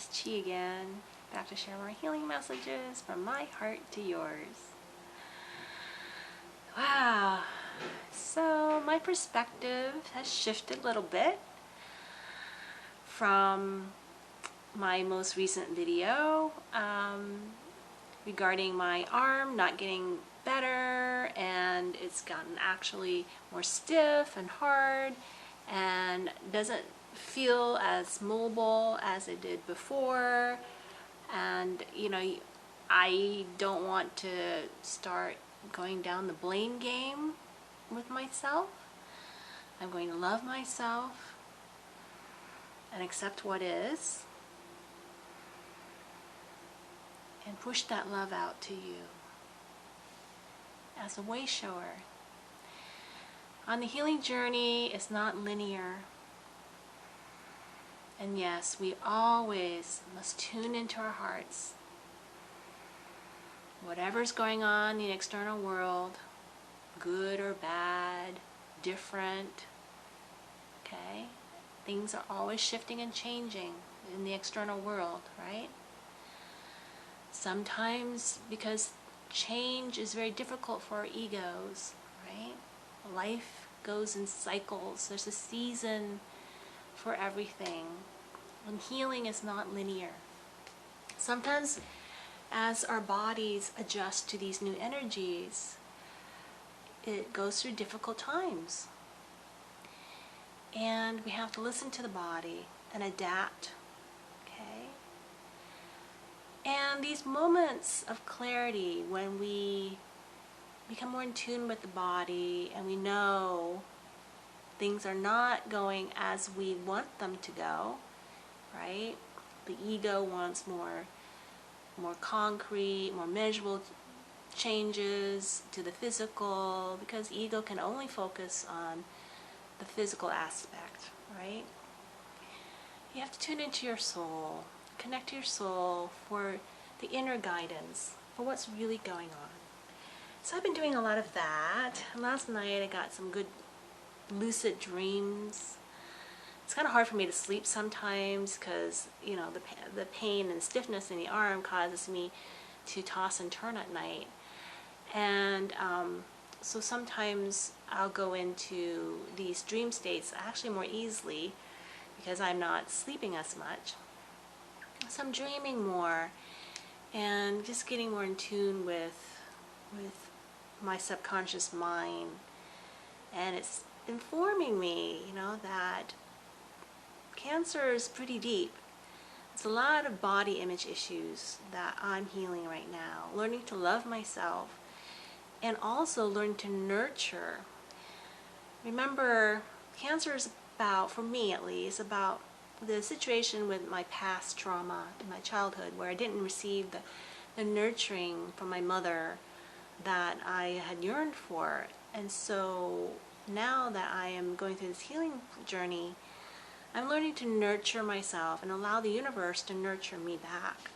it's Chi again, back to share more healing messages from my heart to yours. Wow, so my perspective has shifted a little bit from my most recent video regarding my arm not getting better, and it's gotten actually more stiff and hard and doesn't feel as mobile as it did before. And you know, I don't want to start going down the blame game with myself. I'm going to love myself and accept what is and push that love out to you as a way shower. On the healing journey, it's not linear. And yes, we always must tune into our hearts. Whatever's going on in the external world, good or bad, different, okay? Things are always shifting and changing in the external world, right? Sometimes because change is very difficult for our egos, right? Life goes in cycles. There's a season for everything. And healing is not linear. Sometimes as our bodies adjust to these new energies, it goes through difficult times. And we have to listen to the body and adapt, okay? And these moments of clarity when we become more in tune with the body and we know things are not going as we want them to go, right? The ego wants more concrete, more measurable changes to the physical, because ego can only focus on the physical aspect, right? You have to tune into your soul, connect to your soul for the inner guidance, for what's really going on. So I've been doing a lot of that. Last night I got some good lucid dreams. It's kind of hard for me to sleep sometimes because, you know, the pain and stiffness in the arm causes me to toss and turn at night. And so sometimes I'll go into these dream states actually more easily because I'm not sleeping as much. So I'm dreaming more and just getting more in tune with my subconscious mind. And it's informing me, you know, that cancer is pretty deep. It's a lot of body image issues that I'm healing right now. Learning to love myself and also learn to nurture. Remember, cancer is about, for me at least, about the situation with my past trauma in my childhood where I didn't receive the nurturing from my mother that I had yearned for. And so now that I am going through this healing journey, I'm learning to nurture myself and allow the universe to nurture me back.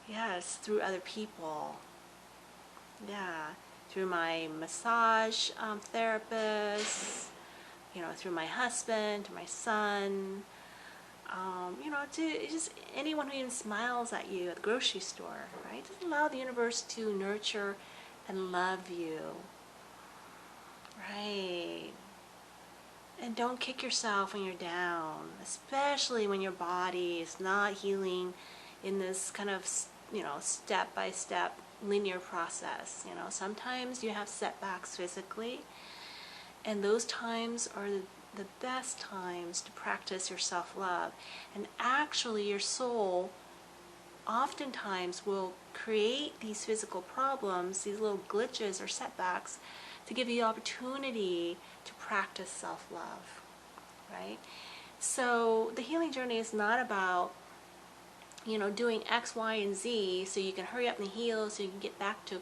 Yes, through other people. Yeah, through my massage therapist, you know, through my husband, my son, you know, to just anyone who even smiles at you at the grocery store, right? Just allow the universe to nurture and love you, right? And don't kick yourself when you're down, especially when your body is not healing in this kind of, you know, step-by-step linear process. You know, sometimes you have setbacks physically, and those times are the best times to practice your self-love. And actually your soul oftentimes will create these physical problems, these little glitches or setbacks, to give you the opportunity to practice self-love, right? So the healing journey is not about, you know, doing X, Y, and Z so you can hurry up and heal so you can get back to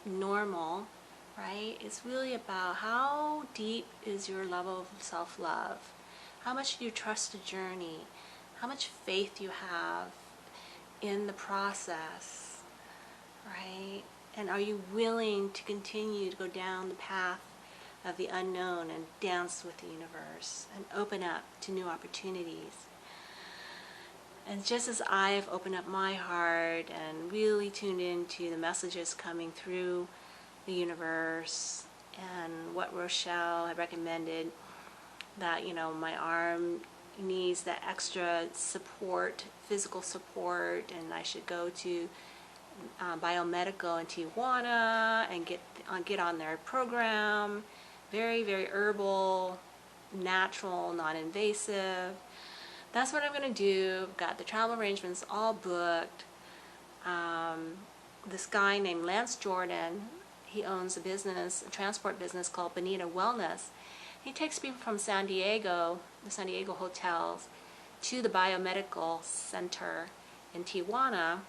normal, right? It's really about how deep is your level of self-love, how much do you trust the journey, how much faith you have in the process, right? And are you willing to continue to go down the path of the unknown and dance with the universe and open up to new opportunities? And just as I've opened up my heart and really tuned into the messages coming through the universe and what Rochelle had recommended, that, you know, my arm needs that extra support, physical support, and I should go to biomedical in Tijuana and get on their program. Very, very herbal, natural, non-invasive. That's what I'm going to do. I've got the travel arrangements all booked. This guy named Lance Jordan, he owns a transport business called Bonita Wellness. He takes people from San Diego, the San Diego hotels, to the biomedical center in Tijuana.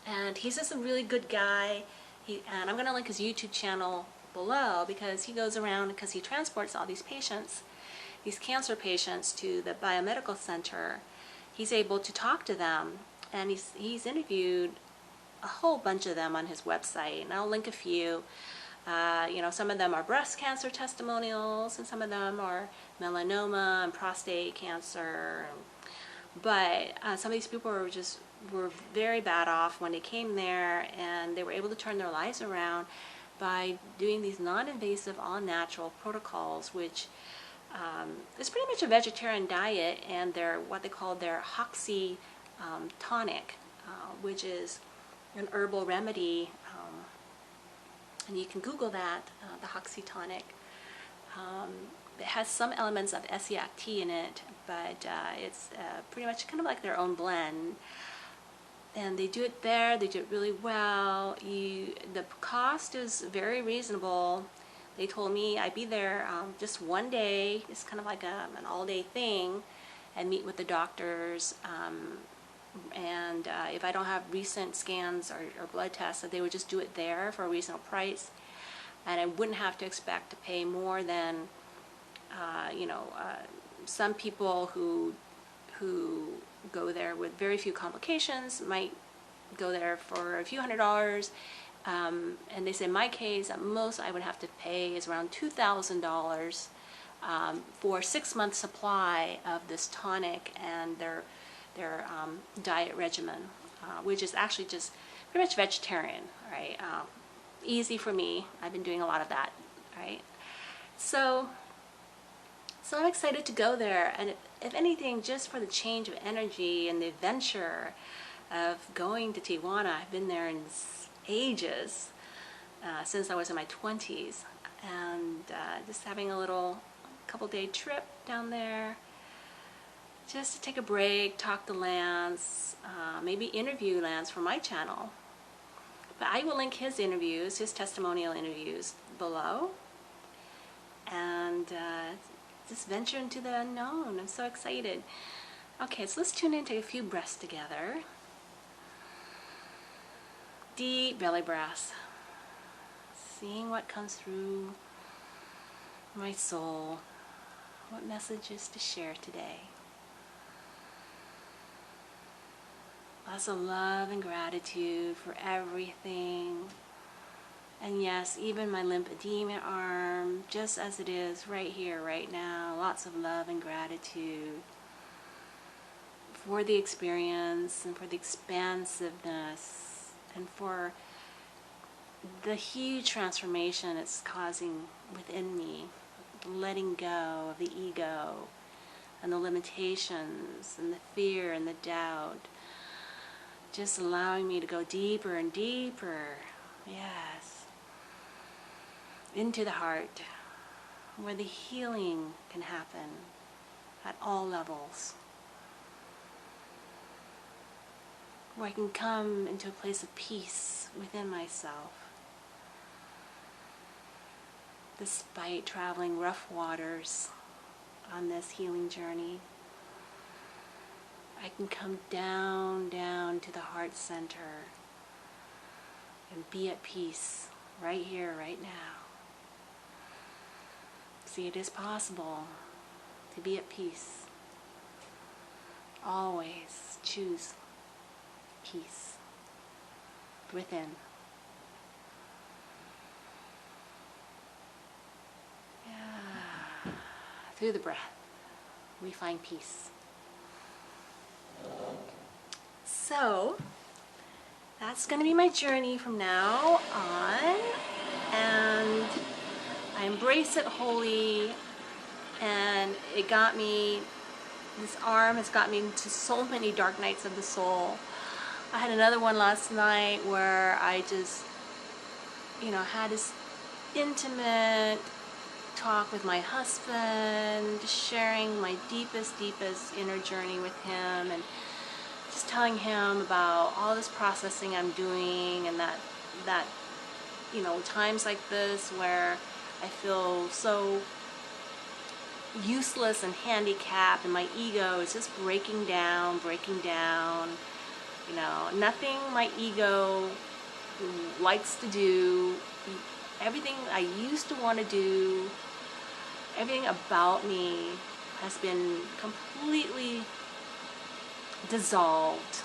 And he's just a really good guy. And I'm going to link his YouTube channel below, because he goes around, because he transports all these patients, these cancer patients, to the biomedical center. He's able to talk to them, and he's interviewed a whole bunch of them on his website, and I'll link a few. You know, some of them are breast cancer testimonials, and some of them are melanoma and prostate cancer. But some of these people were very bad off when they came there, and they were able to turn their lives around by doing these non-invasive, all-natural protocols, which is pretty much a vegetarian diet, and what they call their Hoxsey tonic, which is an herbal remedy, and you can Google that, the Hoxsey tonic. It has some elements of SEACT in it, but it's pretty much kind of like their own blend. And they do it there, they do it really well. The cost is very reasonable. They told me I'd be there just one day. It's kind of like an all-day thing, and meet with the doctors. And if I don't have recent scans or blood tests, that they would just do it there for a reasonable price. And I wouldn't have to expect to pay more than, you know, some people who go there with very few complications might go there for a few $100s. And they say in my case, at most I would have to pay is around $2,000 for a 6-month supply of this tonic and their diet regimen, which is actually just pretty much vegetarian, right? Easy for me. I've been doing a lot of that, right? So I'm excited to go there, and if anything, just for the change of energy and the adventure of going to Tijuana. I've been there in ages, since I was in my 20s, and just having a couple-day trip down there, just to take a break, talk to Lance, maybe interview Lance for my channel. But I will link his interviews, his testimonial interviews, below, and just venture into the unknown. I'm so excited. Okay, so let's tune in, take a few breaths together. Deep belly breaths. Seeing what comes through my soul. What messages to share today. Lots of love and gratitude for everything. And yes, even my lymphedema arm, just as it is right here, right now. Lots of love and gratitude for the experience and for the expansiveness and for the huge transformation it's causing within me. Letting go of the ego and the limitations and the fear and the doubt. Just allowing me to go deeper and deeper. Yes. Into the heart, where the healing can happen at all levels. Where I can come into a place of peace within myself. Despite traveling rough waters on this healing journey, I can come down to the heart center and be at peace right here, right now. See, it is possible to be at peace. Always choose peace within. Yeah. Through the breath, we find peace. So that's going to be my journey from now on, and I embrace it wholly. And it got me, this arm has got me into so many dark nights of the soul. I had another one last night where I just, had this intimate talk with my husband, just sharing my deepest inner journey with him, and just telling him about all this processing I'm doing, and that times like this where I feel so useless and handicapped, and my ego is just breaking down. Nothing my ego likes to do, everything I used to want to do, everything about me has been completely dissolved.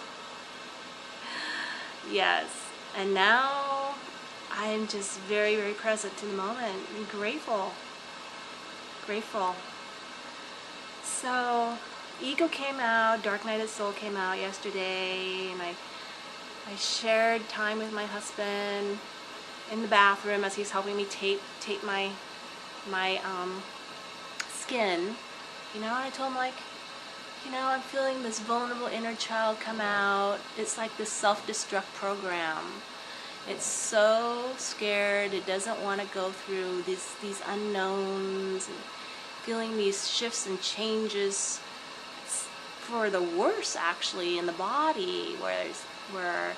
Yes, and now I am just very, very present to the moment and grateful. So, ego came out, dark night of soul came out yesterday, and I shared time with my husband in the bathroom as he's helping me tape my skin. And I told him, I'm feeling this vulnerable inner child come out. It's like this self-destruct program. It's so scared. It doesn't want to go through these unknowns, and feeling these shifts and changes for the worse, actually, in the body, where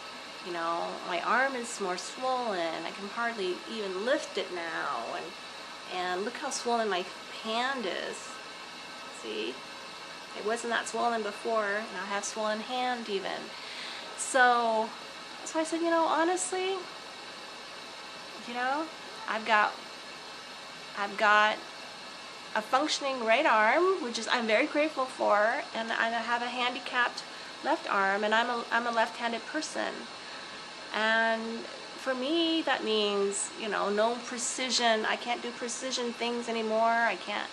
my arm is more swollen. I can hardly even lift it now, and look how swollen my hand is. See, it wasn't that swollen before. Now I have swollen hand even. So I said, honestly, I've got a functioning right arm, which is I'm very grateful for, and I have a handicapped left arm, and I'm a left-handed person. And for me, that means, no precision. I can't do precision things anymore. I can't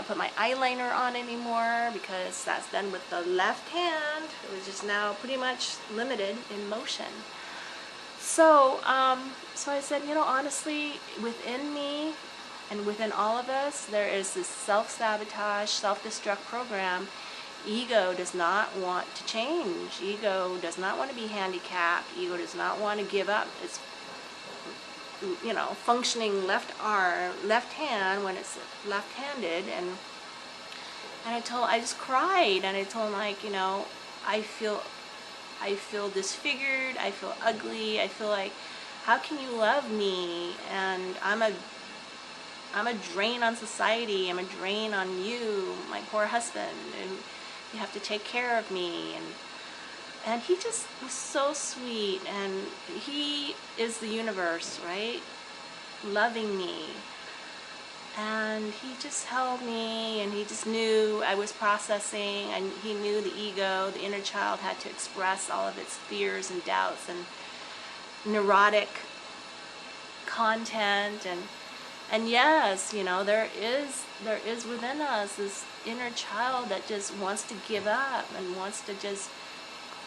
put my eyeliner on anymore because that's done with the left hand, which is now pretty much limited in motion. So I said, honestly, within me and within all of us, there is this self-sabotage, self-destruct program. Ego does not want to change. Ego does not want to be handicapped. Ego does not want to give up its functioning left hand when it's left-handed. And I just cried, and I told him, I feel disfigured, I feel ugly, I feel like, how can you love me? And I'm a drain on society, I'm a drain on you, my poor husband, and you have to take care of me. And he just was so sweet, and he is the universe, right? Loving me. And he just held me, and he just knew I was processing, and he knew the ego, the inner child, had to express all of its fears and doubts and neurotic content. And yes, there is within us this inner child that just wants to give up and wants to just,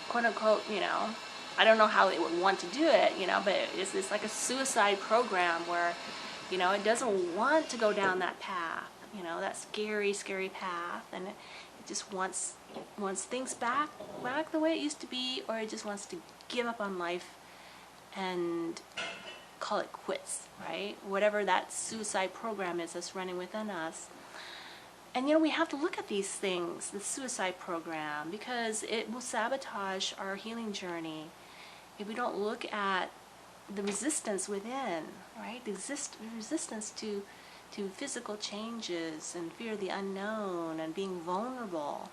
quote unquote, I don't know how it would want to do it, but it's like a suicide program where, it doesn't want to go down that path, that scary path, and it just wants things back the way it used to be, or it just wants to give up on life and call it quits, right? Whatever that suicide program is that's running within us. And we have to look at these things, the suicide program, because it will sabotage our healing journey if we don't look at the resistance within, right? The resistance to physical changes and fear of the unknown and being vulnerable.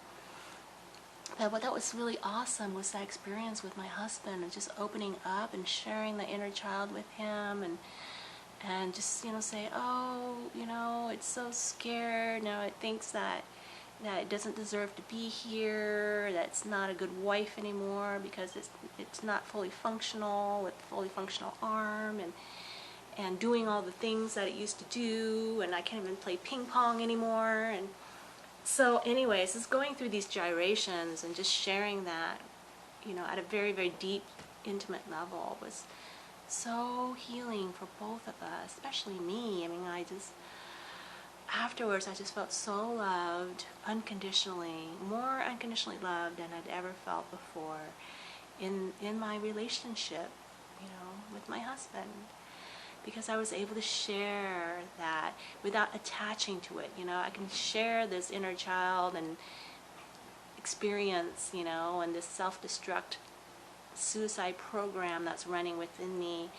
But what that was really awesome was that experience with my husband, and just opening up and sharing the inner child with him, and just say, oh, it's so scared now, it thinks that it doesn't deserve to be here, that it's not a good wife anymore because it's not fully functional with a fully functional arm, and doing all the things that it used to do, and I can't even play ping pong anymore. And so anyways, it's going through these gyrations and just sharing that at a very, very deep, intimate level was so healing for both of us, especially me. I mean, afterwards, I just felt so loved, unconditionally, more unconditionally loved than I'd ever felt before in my relationship, with my husband. Because I was able to share that without attaching to it. I can share this inner child and experience, and this self-destruct suicide program that's running within me,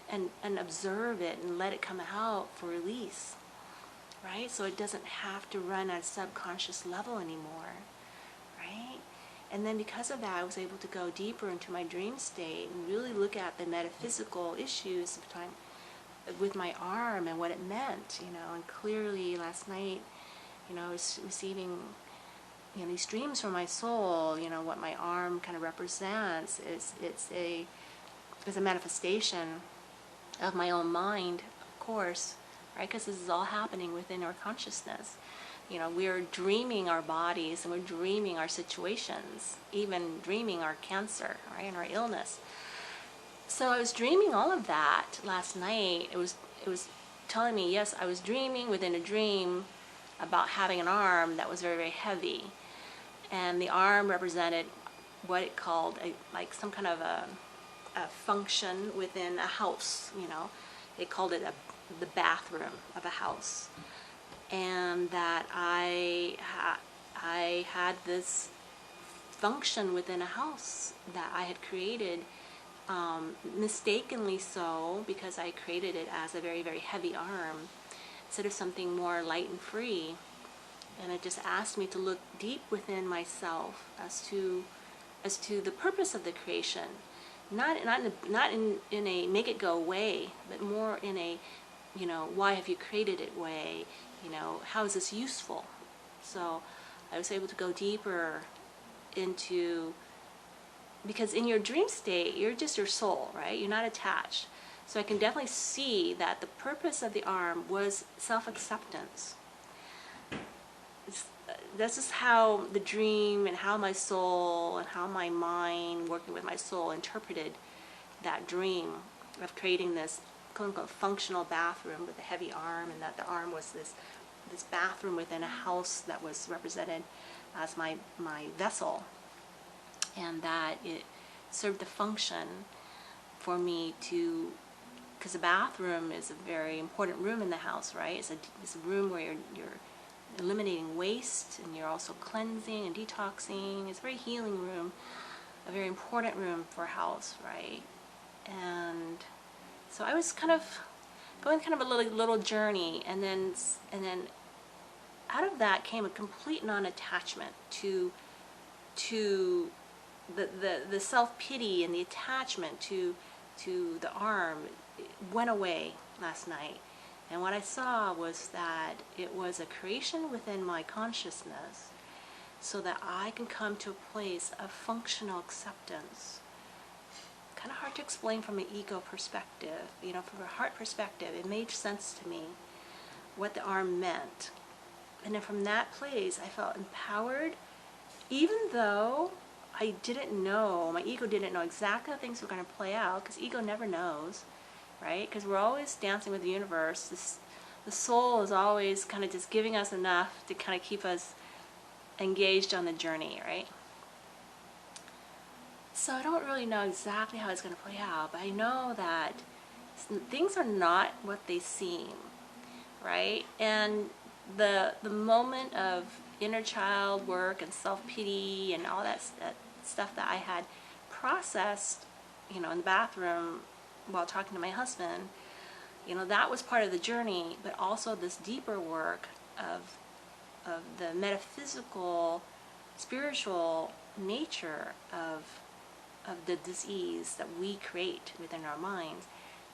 and observe it and let it come out for release, right? So it doesn't have to run at a subconscious level anymore, right? And then because of that, I was able to go deeper into my dream state and really look at the metaphysical issues with my arm and what it meant, and clearly last night, I was receiving, these dreams from my soul, what my arm kind of represents it's a manifestation of my own mind, of course, right? Because this is all happening within our consciousness. We're dreaming our bodies, and we're dreaming our situations, even dreaming our cancer, right, and our illness. So I was dreaming all of that last night. It was telling me, yes, I was dreaming within a dream about having an arm that was very, very heavy. And the arm represented what it called like some kind of a function within a house, They called it the bathroom of a house. And that I had this function within a house that I had created, mistakenly so, because I created it as a very, very heavy arm instead of something more light and free. And it just asked me to look deep within myself as to the purpose of the creation, not in a make it go away, but more in a why have you created it way, how is this useful? So I was able to go deeper into, because in your dream state, you're just your soul, right? You're not attached. So I can definitely see that the purpose of the arm was self-acceptance. This is how the dream and how my soul and how my mind, working with my soul, interpreted that dream of creating this quote-unquote functional bathroom with a heavy arm, and that the arm was this bathroom within a house that was represented as my vessel, and that it served the function for me to, because the bathroom is a very important room in the house, right? It's a room where you're eliminating waste, and you're also cleansing and detoxing. It's a very healing room, a very important room for a house, right? And so I was kind of going a little journey, and then out of that came a complete non-attachment to the self-pity and the attachment to the arm. It went away last night. And what I saw was that it was a creation within my consciousness so that I can come to a place of functional acceptance. Kind of hard to explain from an ego perspective. From a heart perspective, it made sense to me what the arm meant. And then from that place, I felt empowered, even though I didn't know, my ego didn't know exactly how things were going to play out, because ego never knows. Right? Because we're always dancing with the universe. The soul is always kind of just giving us enough to kind of keep us engaged on the journey, right? So I don't really know exactly how it's going to play out, but I know that things are not what they seem, right? And the moment of inner child work and self-pity and all that stuff that I had processed, in the bathroom while talking to my husband, that was part of the journey, but also this deeper work of the metaphysical, spiritual nature of the disease that we create within our minds.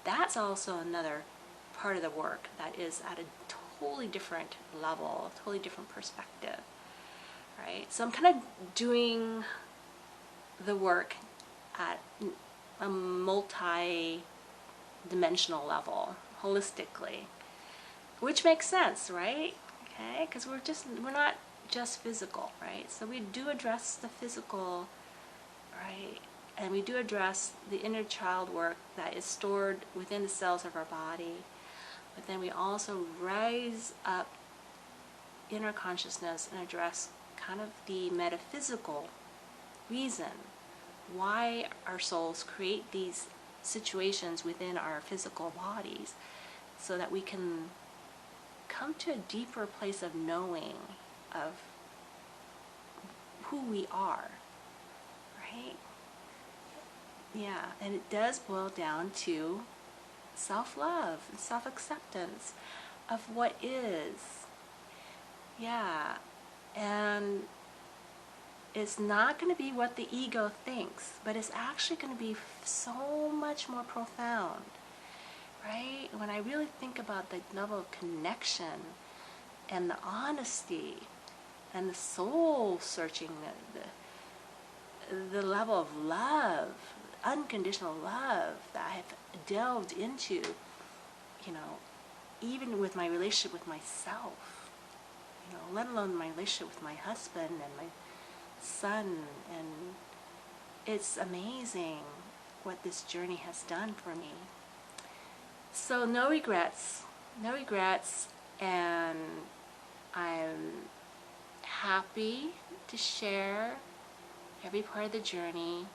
That's also another part of the work that is at a totally different level, a totally different perspective, right? So I'm kind of doing the work at a multi-dimensional level, holistically, which makes sense, right? Okay, because we're not just physical, right? So we do address the physical, right? And we do address the inner child work that is stored within the cells of our body, but then we also rise up inner consciousness and address kind of the metaphysical reason why our souls create these situations within our physical bodies, so that we can come to a deeper place of knowing of who we are, right? Yeah, and it does boil down to self-love and self-acceptance of what is. Yeah, and it's not going to be what the ego thinks, but it's actually going to be so much more profound, right? When I really think about the level of connection and the honesty and the soul searching, the level of love, unconditional love that I have delved into, you know, even with my relationship with myself, you know, let alone my relationship with my husband and my son. And it's amazing what this journey has done for me. So no regrets, and I'm happy to share every part of the journey.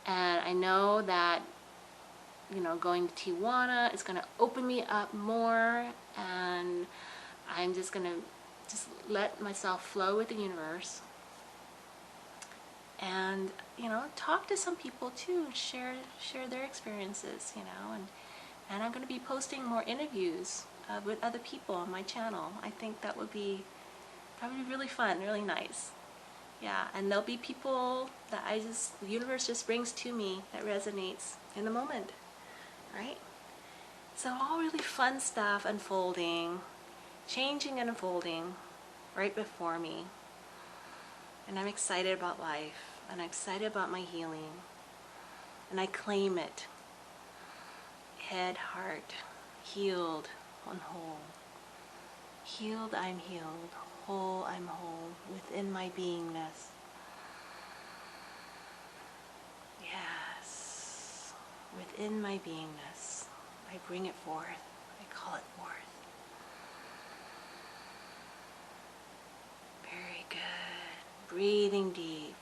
And I know that, you know, going to Tijuana is going to open me up more, and I'm just going to let myself flow with the universe, and, you know, talk to some people too, share their experiences, you know, and I'm going to be posting more interviews with other people on my channel. I think that would be really fun, really nice. Yeah, and there'll be people that the universe just brings to me that resonates in the moment, right? So all really fun stuff unfolding, changing and unfolding right before me. And I'm excited about life, and I'm excited about my healing, and I claim it. Head, heart, healed and whole. Healed, I'm healed. Whole, I'm whole, within my beingness. Yes, within my beingness, I bring it forth, I call it forth. Very good. Breathing deep.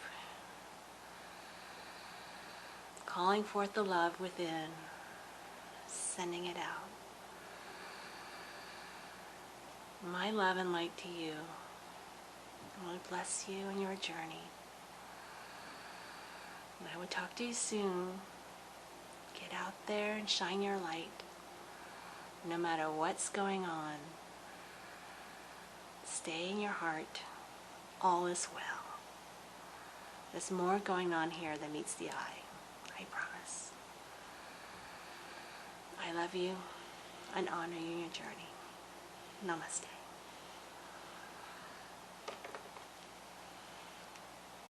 Calling forth the love within, sending it out. My love and light to you. I want to bless you in your journey. And I will talk to you soon. Get out there and shine your light. No matter what's going on, stay in your heart. All is well. There's more going on here than meets the eye. I promise. I love you and honor you in your journey. Namaste.